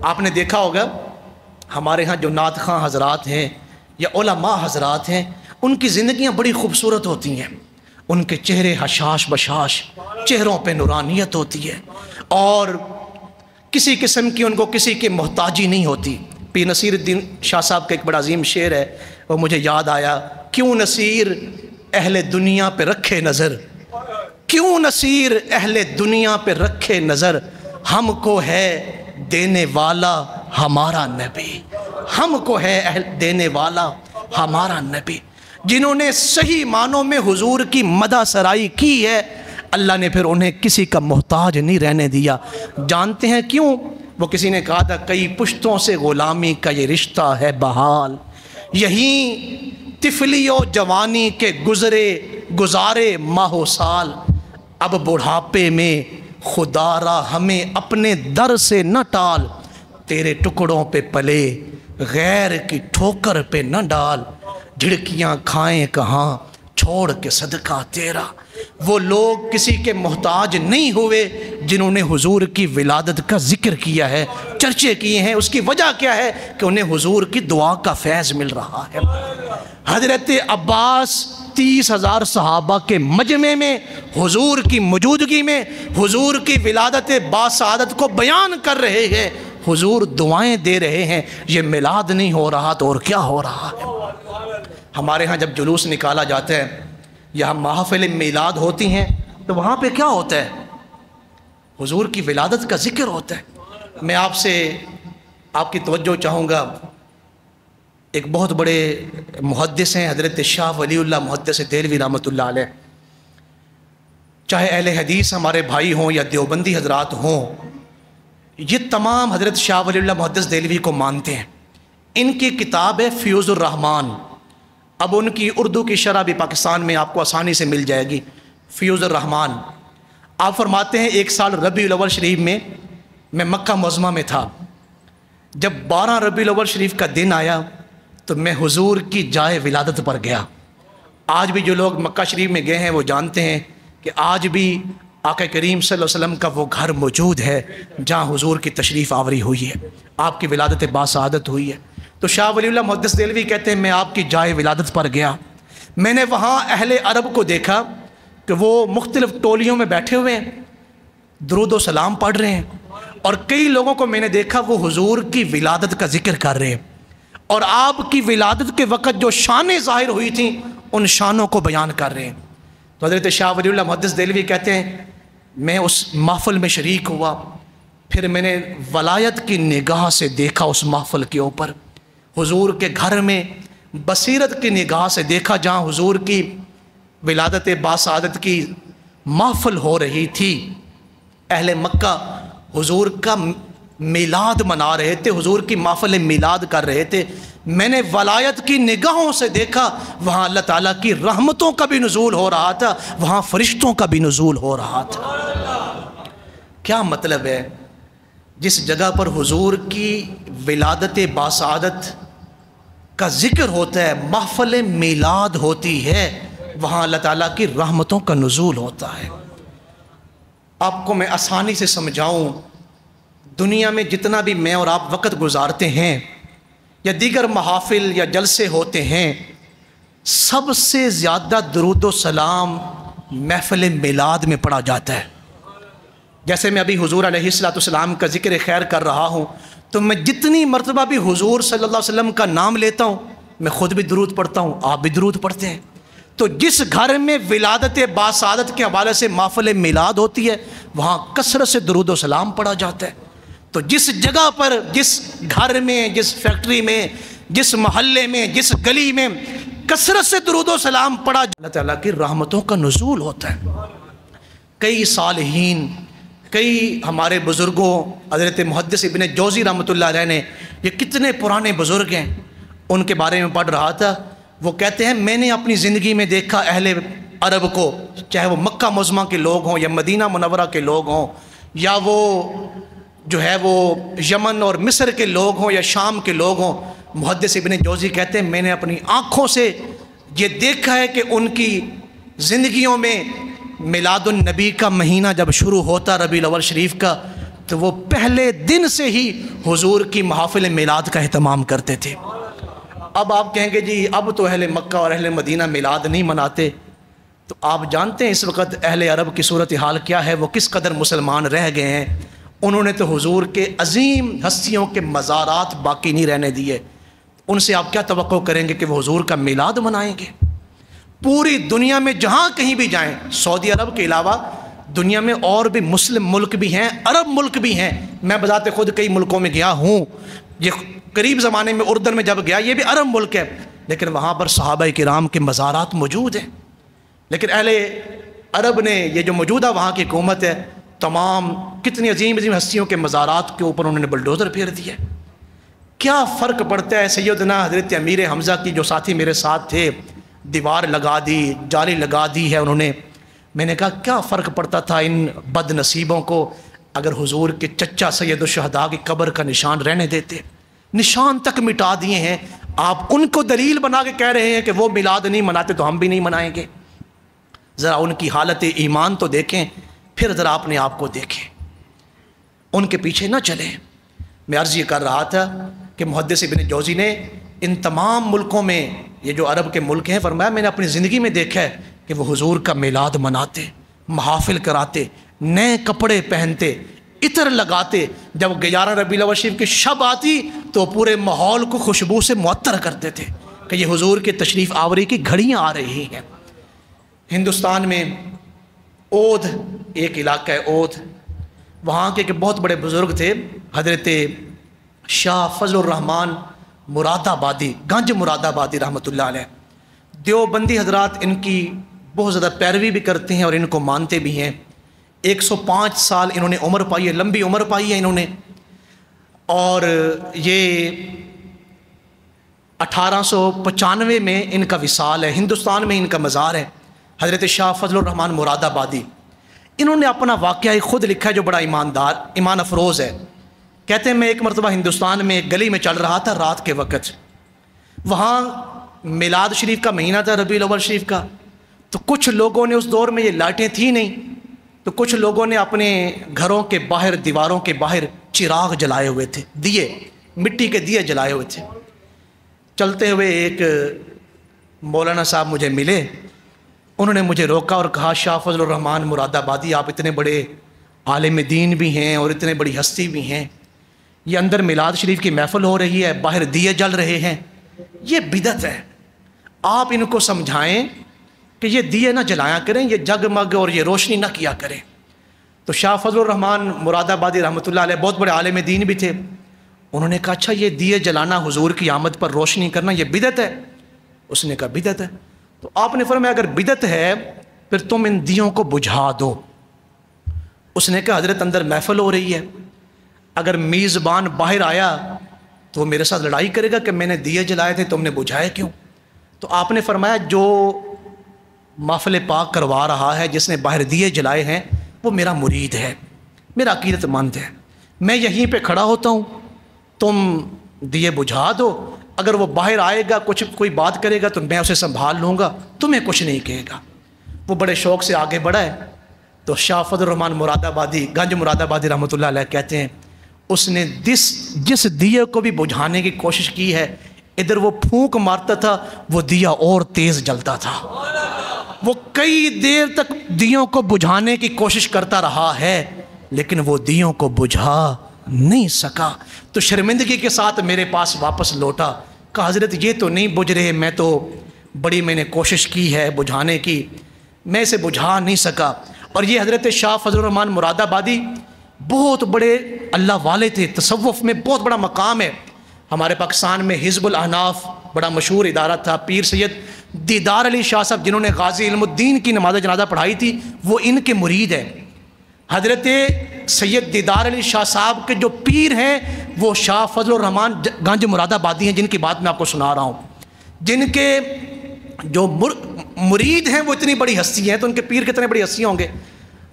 آپ نے دیکھا ہوگا ہمارے ہاں جو نعت خواں حضرات ہیں یا علماء حضرات ہیں، ان کی زندگیاں بڑی خوبصورت ہوتی ہیں، ان کے چہرے حشاش بشاش، چہروں پہ نورانیت ہوتی ہے، اور کسی قسم کی ان کو کسی کی محتاجی نہیں ہوتی۔ پیر نصیر الدین شاہ صاحب کا ایک بڑا عظیم شعر ہے، وہ مجھے یاد آیا، کیوں نصیر اہل دنیا پہ رکھے نظر، کیوں نصیر اہل دنیا پہ رکھے نظر، ہم کو ہے دینے والا ہمارا نبی، ہم کو ہے دینے والا ہمارا نبی۔ جنہوں نے صحیح معنوں میں حضور کی مدح سرائی کی ہے، اللہ نے پھر انہیں کسی کا محتاج نہیں رہنے دیا۔ جانتے ہیں کیوں؟ وہ کسی نے کہا تھا، کئی پشتوں سے غلامی کا یہ رشتہ ہے بحال، یہیں طفلی و جوانی کے گزارے ماہ و سال، اب بڑھاپے میں خدا را ہمیں اپنے در سے نہ ٹال، تیرے ٹکڑوں پہ پلے غیر کی ٹھوکر پہ نہ ڈال، جھڑکیاں کھائیں کہاں چھوڑ کے صدقہ تیرا۔ وہ لوگ کسی کے محتاج نہیں ہوئے جنہوں نے حضور کی ولادت کا ذکر کیا ہے، چرچے کیے ہیں۔ اس کی وجہ کیا ہے کہ انہیں حضور کی دعا کا فیض مل رہا ہے۔ حضرت عباس 30,000 صحابہ کے مجمع میں حضور کی موجودگی میں حضور کی ولادت باسعادت کو بیان کر رہے ہیں، حضور دعائیں دے رہے ہیں۔ یہ میلاد نہیں ہو رہا تو اور کیا ہو رہا ہے؟ ہمارے ہاں جب جلوس نکالا جاتا ہے یا محافل میلاد ہوتی ہیں تو وہاں پہ کیا ہوتا ہے؟ حضور کی ولادت کا ذکر ہوتا ہے۔ میں آپ سے آپ کی توجہ چاہوں گا، ایک بہت بڑے محدث ہیں حضرت شاہ ولی اللہ محدث دہلوی رحمۃ اللہ علیہ، چاہے اہل حدیث ہمارے بھائی ہوں یا دیوبندی حضرات ہوں، یہ تمام حضرت شاہ ولی اللہ محدث دہلوی کو مانتے ہیں۔ ان کی کتاب ہے فیوض الرحمان، اب ان کی اردو کی شرح بھی پاکستان میں آپ کو آسانی سے مل جائے گی، فیوض الرحمان۔ آپ فرماتے ہیں ایک سال ربیع الاول شریف میں مکہ معظمہ میں تھا، جب 12 ربیع الاول شریف کا دن آیا تو میں حضور کی جائے ولادت پر گیا۔ آج بھی جو لوگ مکہ شریف میں گئے ہیں وہ جانتے ہیں کہ آج بھی آقا کریم صلی اللہ علیہ وسلم کا وہ گھر موجود ہے جہاں حضور کی تشریف آوری ہوئی ہے، آپ کی ولادت باسعادت ہوئی ہے۔ تو شاہ ولی اللہ محدث دہلوی کہتے ہیں میں آپ کی جائے ولادت پر گیا، میں نے وہاں اہل عرب کو دیکھا کہ وہ مختلف ٹولیوں میں بیٹھے ہوئے ہیں، درود و سلام پڑھ رہے ہیں، اور کئی لوگوں کو میں نے دیکھا وہ حضور کی ولادت کا ذکر کر رہے ہیں، اور آپ کی ولادت کے وقت جو شانیں ظاہر ہوئی تھیں ان شانوں کو بیان کر رہے ہیں۔ تو حضرت شاہ ولی اللہ محدث دہلوی کہتے ہیں میں اس محفل میں شریک ہوا، پھر میں نے ولایت کی نگاہ سے دیکھا اس محفل کے اوپر، حضور کے گھر میں بصیرت کی نگاہ سے دیکھا جہاں حضور کی ولادت باسعادت کی محفل ہو رہی تھی۔ اہل مکہ حضور کا میلاد منا رہے تھے، حضور کی محفل میلاد کر رہے تھے، میں نے ولایت کی نگاہوں سے دیکھا وہاں اللہ تعالیٰ کی رحمتوں کا بھی نزول ہو رہا تھا، وہاں فرشتوں کا بھی نزول ہو رہا تھا۔ کیا مطلب ہے؟ جس جگہ پر حضور کی ولادت باسعادت کا ذکر ہوتا ہے، محفل میلاد ہوتی ہے، وہاں اللہ تعالیٰ کی رحمتوں کا نزول ہوتا ہے۔ آپ کو میں آسانی سے سمجھاؤں، دنیا میں جتنا بھی میں اور آپ وقت گزارتے ہیں یا دیگر محافل یا جلسے ہوتے ہیں، سب سے زیادہ درود و سلام محفل میلاد میں پڑھا جاتا ہے۔ جیسے میں ابھی حضور علیہ السلام کا ذکر خیر کر رہا ہوں تو میں جتنی مرتبہ بھی حضور صلی اللہ علیہ وسلم کا نام لیتا ہوں میں خود بھی درود پڑھتا ہوں، آپ بھی درود پڑھتے ہیں۔ تو جس گھر میں ولادت باسعادت کے حوالے سے محفل میلاد ہوتی ہے وہاں کثرت سے درود و سلام پڑھا جاتا ہے۔ تو جس جگہ پر، جس گھر میں، جس فیکٹری میں، جس محلے میں، جس گلی میں کثرت سے درود و سلام پڑھا، اللہ تعالیٰ کی رحمتوں کا نزول ہوتا ہے۔ کئی صالحین، کئی ہمارے بزرگوں، حضرت محدث ابن جوزی رحمۃ اللہ علیہ نے، یہ کتنے پرانے بزرگ ہیں، ان کے بارے میں پڑھ رہا تھا، وہ کہتے ہیں میں نے اپنی زندگی میں دیکھا اہل عرب کو، چاہے وہ مکہ معظمہ کے لوگ ہوں یا مدینہ منورہ کے لوگ ہوں یا وہ جو ہے وہ یمن اور مصر کے لوگ ہوں یا شام کے لوگ ہوں، محدث ابن جوزی کہتے ہیں میں نے اپنی آنکھوں سے یہ دیکھا ہے کہ ان کی زندگیوں میں میلاد النبی کا مہینہ جب شروع ہوتا ربیع الاول شریف کا تو وہ پہلے دن سے ہی حضور کی محافل میلاد کا اہتمام کرتے تھے۔ اب آپ کہیں گے جی اب تو اہل مکہ اور اہل مدینہ میلاد نہیں مناتے، تو آپ جانتے ہیں اس وقت اہل عرب کی صورتحال کیا ہے، وہ کس قدر مسلمان رہ گئے ہیں۔ انہوں نے تو حضور کے عظیم ہستیوں کے مزارات باقی نہیں رہنے دیے، ان سے آپ کیا توقع کریں گے کہ وہ حضور کا میلاد منائیں گے؟ پوری دنیا میں جہاں کہیں بھی جائیں، سعودی عرب کے علاوہ دنیا میں اور بھی مسلم ملک بھی ہیں، عرب ملک بھی ہیں، میں بذات خود کئی ملکوں میں گیا ہوں، یہ قریب زمانے میں اردن میں جب گیا، یہ بھی عرب ملک ہے، لیکن وہاں پر صحابہ کرام کے مزارات موجود ہیں، لیکن اہل عرب نے یہ جو موجودہ وہاں کی حکومت ہے، تمام کتنی عظیم عظیم ہستیوں کے مزارات کے اوپر انہوں نے بلڈوزر پھیر دیا۔ کیا فرق پڑتا ہے؟ سیدنا حضرت امیر حمزہ کی جو ساتھی میرے ساتھ تھے، دیوار لگا دی، جالی لگا دی ہے انہوں نے، میں نے کہا کیا فرق پڑتا تھا ان بد نصیبوں کو اگر حضور کے چچا سید الشہداء کی قبر کا نشان رہنے دیتے، نشان تک مٹا دیے ہیں، آپ ان کو دلیل بنا کے کہہ رہے ہیں کہ وہ میلاد نہیں مناتے تو ہم بھی نہیں منائیں گے۔ ذرا ان کی حالت ایمان تو دیکھیں، پھر ذرا اپنے آپ کو دیکھیں، ان کے پیچھے نہ چلیں۔ میں عرض یہ کر رہا تھا کہ محدث ابن جوزی نے ان تمام ملکوں میں، یہ جو عرب کے ملک ہیں، فرمایا میں نے اپنی زندگی میں دیکھا ہے کہ وہ حضور کا میلاد مناتے، محافل کراتے، نئے کپڑے پہنتے، عطر لگاتے، جب 11 ربیع الاول شریف کی شب آتی تو پورے ماحول کو خوشبو سے معطر کرتے تھے کہ یہ حضور کے تشریف آوری کی گھڑیاں آ رہی ہیں۔ ہندوستان میں اودھ ایک علاقہ ہے، اودھ، وہاں کے بہت بڑے بزرگ تھے، حضرت شاہ فضل الرحمن مراد آبادی، گنج مراد آبادی رحمۃ اللہ علیہ۔ دیوبندی حضرات ان کی بہت زیادہ پیروی بھی کرتے ہیں اور ان کو مانتے بھی ہیں۔ 105 سال انہوں نے عمر پائی ہے، لمبی عمر پائی ہے انہوں نے، اور یہ 1895 میں ان کا وصال ہے، ہندوستان میں ان کا مزار ہے، حضرت شاہ فضل الرحمن مراد آبادی۔ انہوں نے اپنا واقعہ خود لکھا ہے جو بڑا ایمان افروز ہے۔ کہتے ہیں میں ایک مرتبہ ہندوستان میں ایک گلی میں چل رہا تھا رات کے وقت، وہاں میلاد شریف کا مہینہ تھا، ربیع الاول شریف کا، تو کچھ لوگوں نے، اس دور میں یہ لائٹیں تھیں نہیں، تو کچھ لوگوں نے اپنے گھروں کے باہر، دیواروں کے باہر چراغ جلائے ہوئے تھے، دیے، مٹی کے دیے جلائے ہوئے تھے۔ چلتے ہوئے ایک مولانا صاحب مجھے ملے، انہوں نے مجھے روکا اور کہا شاہ فضل الرحمن مراد آبادی، آپ اتنے بڑے عالم دین بھی ہیں اور اتنے بڑی ہستی بھی ہیں، یہ اندر میلاد شریف کی محفل ہو رہی ہے، باہر دیے جل رہے ہیں، یہ بدعت ہے، آپ ان کو سمجھائیں کہ یہ دیے نہ جلایا کریں، یہ جگمگ اور یہ روشنی نہ کیا کریں۔ تو شاہ فضل الرحمن مراد آبادی رحمۃ اللہ علیہ بہت بڑے عالم دین بھی تھے، انہوں نے کہا اچھا یہ دیے جلانا، حضور کی آمد پر روشنی کرنا، یہ بدعت ہے؟ اس نے کہا بدعت ہے۔ تو آپ نے فرمایا اگر بدعت ہے پھر تم ان دیوں کو بجھا دو۔ اس نے کہا حضرت اندر محفل ہو رہی ہے، اگر میزبان باہر آیا تو وہ میرے ساتھ لڑائی کرے گا کہ میں نے دیے جلائے تھے تم نے بجھائے کیوں؟ تو آپ نے فرمایا جو محفل پاک کروا رہا ہے، جس نے باہر دیے جلائے ہیں، وہ میرا مرید ہے، میرا عقیدت مند ہے، میں یہیں پہ کھڑا ہوتا ہوں، تم دیے بجھا دو، اگر وہ باہر آئے گا کوئی بات کرے گا تو میں اسے سنبھال لوں گا، تمہیں کچھ نہیں کہے گا۔ وہ بڑے شوق سے آگے بڑھا ہے، تو شاہ فضل الرحمن مراد آبادی، گنج مراد آبادی رحمۃ اللہ علیہ کہتے ہیں اس نے جس دیے کو بھی بجھانے کی کوشش کی ہے، ادھر وہ پھونک مارتا تھا، وہ دیا اور تیز جلتا تھا، وہ کئی دیر تک دیوں کو بجھانے کی کوشش کرتا رہا ہے لیکن وہ دیوں کو بجھا نہیں سکا۔ تو شرمندگی کے ساتھ میرے پاس واپس لوٹا، کہا حضرت یہ تو نہیں بجھ رہے، میں نے کوشش کی ہے بجھانے کی، میں اسے بجھا نہیں سکا۔ اور یہ حضرت شاہ فضل الرحمن مراد آبادی بہت بڑے اللہ والے تھے، تصوف میں بہت بڑا مقام ہے۔ ہمارے پاکستان میں حزب الاحناف بڑا مشہور ادارہ تھا، پیر سید دیدار علی شاہ صاحب جنہوں نے غازی علم الدین کی نماز جنازہ پڑھائی تھی، وہ ان کے مرید ہیں۔ حضرت سید دیدار علی شاہ صاحب کے جو پیر ہیں وہ شاہ فضل الرحمن گنج مراد آبادی ہیں، جن کی بات میں آپ کو سنا رہا ہوں، جن کے جو مرید ہیں وہ اتنی بڑی ہستی ہیں، تو ان کے پیر کتنے بڑی ہستی ہوں گے۔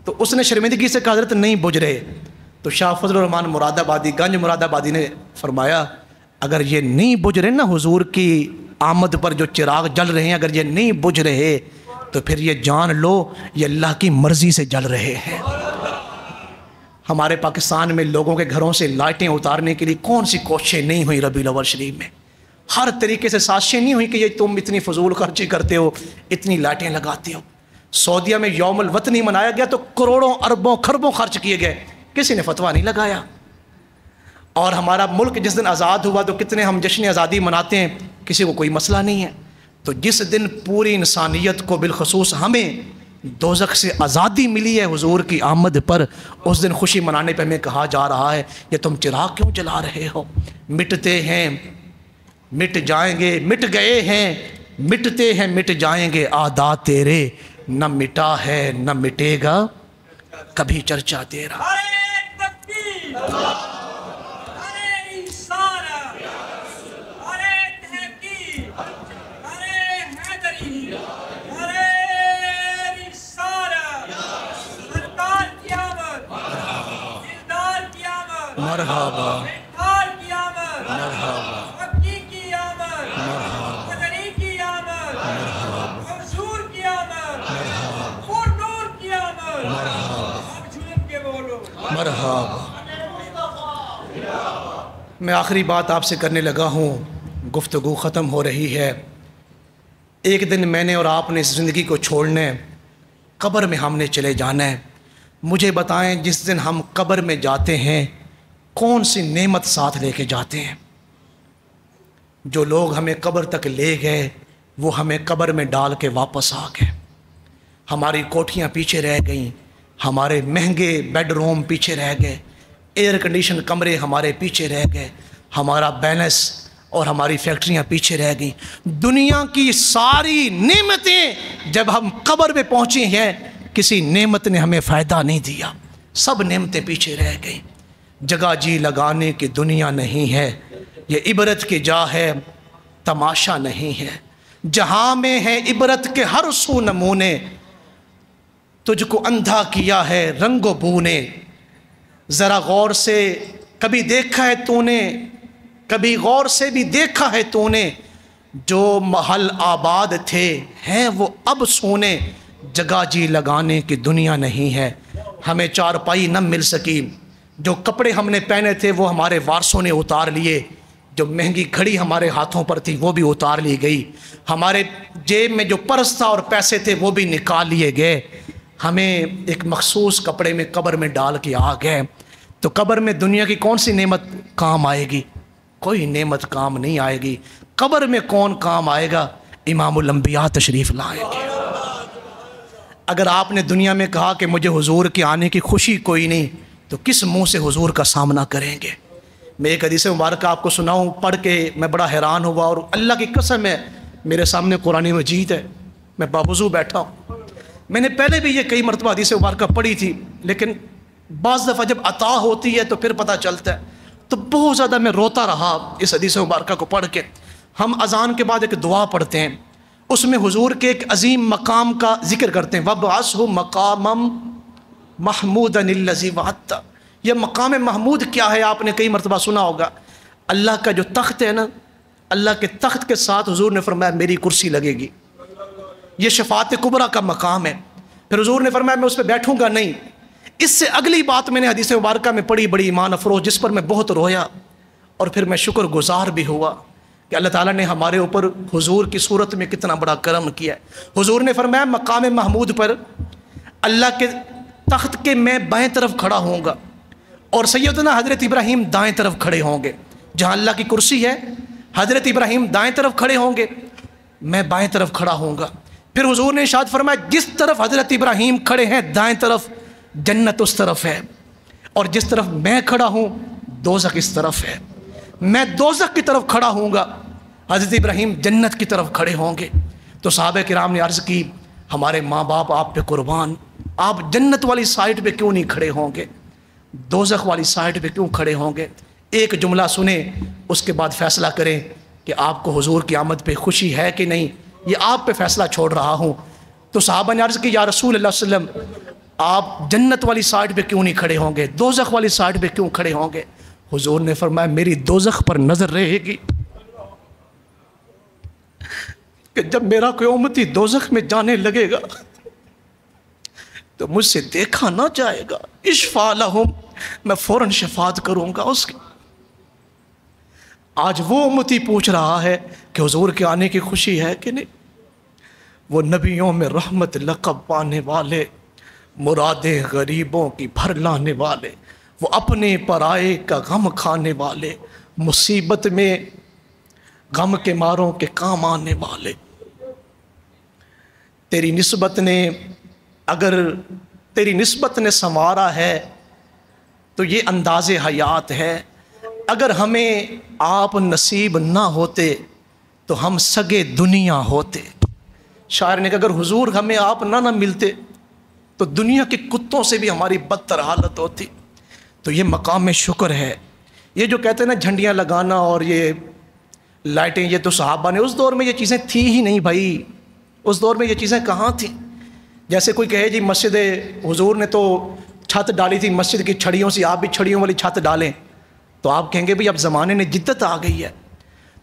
تو اس نے شرمندگی سے کہا حضرت نہیں بجھ رہے، تو شاہ فضل الرحمن مراد آبادی گنج مراد آبادی نے فرمایا اگر یہ نہیں بجھ رہے نا، حضور کی آمد پر جو چراغ جل رہے ہیں، اگر یہ نہیں بجھ رہے تو پھر یہ جان لو یہ اللہ کی مرضی سے جل رہے ہیں۔ ہمارے پاکستان میں لوگوں کے گھروں سے لائٹیں اتارنے کے لیے کون سی کوششیں نہیں ہوئی ربیع الاول شریف میں، ہر طریقے سے سازشیں نہیں ہوئی کہ یہ تم اتنی فضول خرچی کرتے ہو، اتنی لائٹیں لگاتے ہو۔ سعودیہ میں یوم الوطنی منایا گیا تو کروڑوں اربوں خربوں خرچ کیے گئے، کسی نے فتویٰ نہیں لگایا۔ اور ہمارا ملک جس دن آزاد ہوا تو کتنے ہم جشن آزادی مناتے ہیں، کسی کو کوئی مسئلہ نہیں ہے۔ تو جس دن پوری انسانیت کو بالخصوص ہمیں دوزخ سے آزادی ملی ہے حضور کی آمد پر، اس دن خوشی منانے پہ ہمیں کہا جا رہا ہے یہ تم چراغ کیوں جلا رہے ہو؟ مٹتے ہیں مٹ جائیں گے، مٹ گئے ہیں مٹتے ہیں مٹ جائیں گے عادات تیرے، نہ مٹا ہے نہ مٹے گا کبھی چرچا تیرا۔ مرحبا مرحبا۔ میں آخری بات آپ سے کرنے لگا ہوں، گفتگو ختم ہو رہی ہے۔ ایک دن میں نے اور آپ نے اس زندگی کو چھوڑنا ہے، قبر میں ہم نے چلے جانا ہے۔ مجھے بتائیں جس دن ہم قبر میں جاتے ہیں کون سی نعمت ساتھ لے کے جاتے ہیں؟ جو لوگ ہمیں قبر تک لے گئے وہ ہمیں قبر میں ڈال کے واپس آ گئے۔ ہماری کوٹھیاں پیچھے رہ گئیں، ہمارے مہنگے بیڈ روم پیچھے رہ گئے، ایئر کنڈیشن کمرے ہمارے پیچھے رہ گئے، ہمارا بیلنس اور ہماری فیکٹریاں پیچھے رہ گئیں۔ دنیا کی ساری نعمتیں جب ہم قبر میں پہنچے ہیں کسی نعمت نے ہمیں فائدہ نہیں دیا، سب نعمتیں پیچھے رہ گئیں۔ جگہ جی لگانے کی دنیا نہیں ہے، یہ عبرت کی جا ہے تماشا نہیں ہے۔ جہاں میں ہے عبرت کے ہر سو نمونے، تجھ کو اندھا کیا ہے رنگ و بو نے۔ ذرا غور سے کبھی دیکھا ہے تو نے، کبھی غور سے بھی دیکھا ہے تو نے، جو محل آباد تھے ہیں وہ اب سونے۔ جگہ جی لگانے کی دنیا نہیں ہے، ہمیں چارپائی نہ مل سکی، جو کپڑے ہم نے پہنے تھے وہ ہمارے وارثوں نے اتار لیے، جو مہنگی گھڑی ہمارے ہاتھوں پر تھی وہ بھی اتار لی گئی، ہمارے جیب میں جو پرس تھا اور پیسے تھے وہ بھی نکال لیے گئے، ہمیں ایک مخصوص کپڑے میں قبر میں ڈال کے آ گئے۔ تو قبر میں دنیا کی کون سی نعمت کام آئے گی؟ کوئی نعمت کام نہیں آئے گی۔ قبر میں کون کام آئے گا؟ امام الانبیاء تشریف لائیں گے۔ اگر آپ نے دنیا میں کہا کہ مجھے حضور کے آنے کی خوشی کوئی نہیں، تو کس منہ سے حضور کا سامنا کریں گے؟ میں ایک حدیث مبارکہ آپ کو سناؤں، پڑھ کے میں بڑا حیران ہوا، اور اللہ کی قسم ہے میرے سامنے قرآن مجید ہے، میں باوضو بیٹھا ہوں۔ میں نے پہلے بھی یہ کئی مرتبہ حدیث مبارکہ پڑھی تھی، لیکن بعض دفعہ جب عطا ہوتی ہے تو پھر پتہ چلتا ہے، تو بہت زیادہ میں روتا رہا اس حدیث مبارکہ کو پڑھ کے۔ ہم اذان کے بعد ایک دعا پڑھتے ہیں، اس میں حضور کے ایک عظیم مقام کا ذکر کرتے ہیں، وَابْعَثْهُ مَقَامًا مَحْمُودًا الَّذِي وَعَدتَّ۔ یہ مقام محمود کیا ہے؟ آپ نے کئی مرتبہ سنا ہوگا، اللہ کا جو تخت ہے نا، اللہ کے تخت کے ساتھ حضور نے فرمایا میری کرسی لگے گی، یہ شفاعت کبریٰ کا مقام ہے۔ پھر حضور نے فرمایا میں اس پہ بیٹھوں گا نہیں۔ اس سے اگلی بات میں نے حدیث مبارکہ میں پڑھی، بڑی ایمان افروز، جس پر میں بہت رویا، اور پھر میں شکر گزار بھی ہوا کہ اللہ تعالیٰ نے ہمارے اوپر حضور کی صورت میں کتنا بڑا کرم کیا ہے۔ حضور نے فرمایا مقام محمود پر اللہ کے تخت کے میں بائیں طرف کھڑا ہوں گا، اور سیدنا حضرت ابراہیم دائیں طرف کھڑے ہوں گے۔ جہاں اللہ کی کرسی ہے حضرت ابراہیم دائیں طرف کھڑے ہوں گے، میں بائیں طرف کھڑا ہوں گا۔ پھر حضور نے ارشاد فرمایا جس طرف حضرت ابراہیم کھڑے ہیں دائیں طرف جنت اس طرف ہے، اور جس طرف میں کھڑا ہوں دوزخ اس طرف ہے۔ میں دوزخ کی طرف کھڑا ہوں گا، حضرت ابراہیم جنت کی طرف کھڑے ہوں گے۔ تو صحابہ کرام نے عرض کی ہمارے ماں باپ آپ پہ قربان، آپ جنت والی سائڈ پہ کیوں نہیں کھڑے ہوں گے، دوزخ والی سائڈ پہ کیوں کھڑے ہوں گے؟ ایک جملہ سنیں، اس کے بعد فیصلہ کریں کہ آپ کو حضور کی آمد پہ خوشی ہے کہ نہیں، یہ آپ پہ فیصلہ چھوڑ رہا ہوں۔ تو صحابہ نے عرض کی یا رسول اللہ صلی اللہ علیہ وسلم آپ جنت والی سائڈ پہ کیوں نہیں کھڑے ہوں گے، دوزخ والی سائڈ پہ کیوں کھڑے ہوں گے؟ حضور نے فرمایا میری دوزخ پر نظر رہے گی کہ جب میرا کوئی امتی دوزخ میں جانے لگے گا تو مجھ سے دیکھا نہ جائے گا۔ اشفع لہم میں فوراً شفاعت کروں گا اس کی۔ آج وہ امتی پوچھ رہا ہے کہ حضور کے آنے کی خوشی ہے کہ نہیں؟ وہ نبیوں میں رحمت لقب پانے والے، مرادیں غریبوں کی بھر لانے والے، وہ اپنے پرائے کا غم کھانے والے، مصیبت میں غم کے ماروں کے کام آنے والے۔ تیری نسبت نے، اگر تیری نسبت نے سنوارا ہے تو یہ انداز حیات ہے۔ اگر ہمیں آپ نصیب نہ ہوتے تو ہم سگے دنیا ہوتے۔ شاعر نے کہا اگر حضور ہمیں آپ نہ ملتے تو دنیا کے کتوں سے بھی ہماری بدتر حالت ہوتی۔ تو یہ مقام شکر ہے۔ یہ جو کہتے ہیں نا جھنڈیاں لگانا اور یہ لائٹیں، یہ تو صحابہ نے، اس دور میں یہ چیزیں تھی ہی نہیں بھائی، اس دور میں یہ چیزیں کہاں تھیں؟ جیسے کوئی کہے جی مسجد حضور نے تو چھت ڈالی تھی مسجد کی چھڑیوں سے، آپ بھی چھڑیوں والی چھت ڈالیں، تو آپ کہیں گے بھئی اب زمانے نے جدت آ گئی ہے۔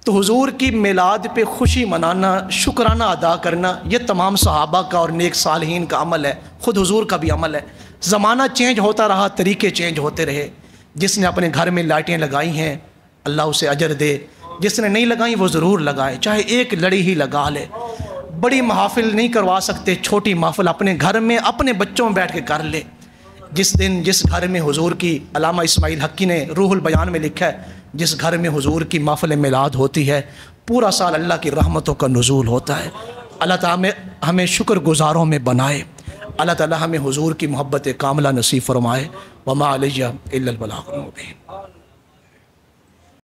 تو حضور کی میلاد پہ خوشی منانا، شکرانہ ادا کرنا، یہ تمام صحابہ کا اور نیک صالحین کا عمل ہے، خود حضور کا بھی عمل ہے۔ زمانہ چینج ہوتا رہا، طریقے چینج ہوتے رہے۔ جس نے اپنے گھر میں لائٹیں لگائی ہیں اللہ اسے اجر دے، جس نے نہیں لگائیں وہ ضرور لگائے، چاہے ایک لڑی ہی لگا لے۔ بڑی محافل نہیں کروا سکتے، چھوٹی محفل اپنے گھر میں اپنے بچوں میں بیٹھ کے کر لے۔ جس دن جس گھر میں حضور کی، علامہ اسماعیل حقی نے روح البیان میں لکھا ہے، جس گھر میں حضور کی محفل میلاد ہوتی ہے پورا سال اللہ کی رحمتوں کا نزول ہوتا ہے۔ اللہ تعالیٰ ہمیں شکر گزاروں میں بنائے، اللہ تعالیٰ ہمیں حضور کی محبت کاملہ نصیب فرمائے۔ وما علیہ الا البلاغ المبین۔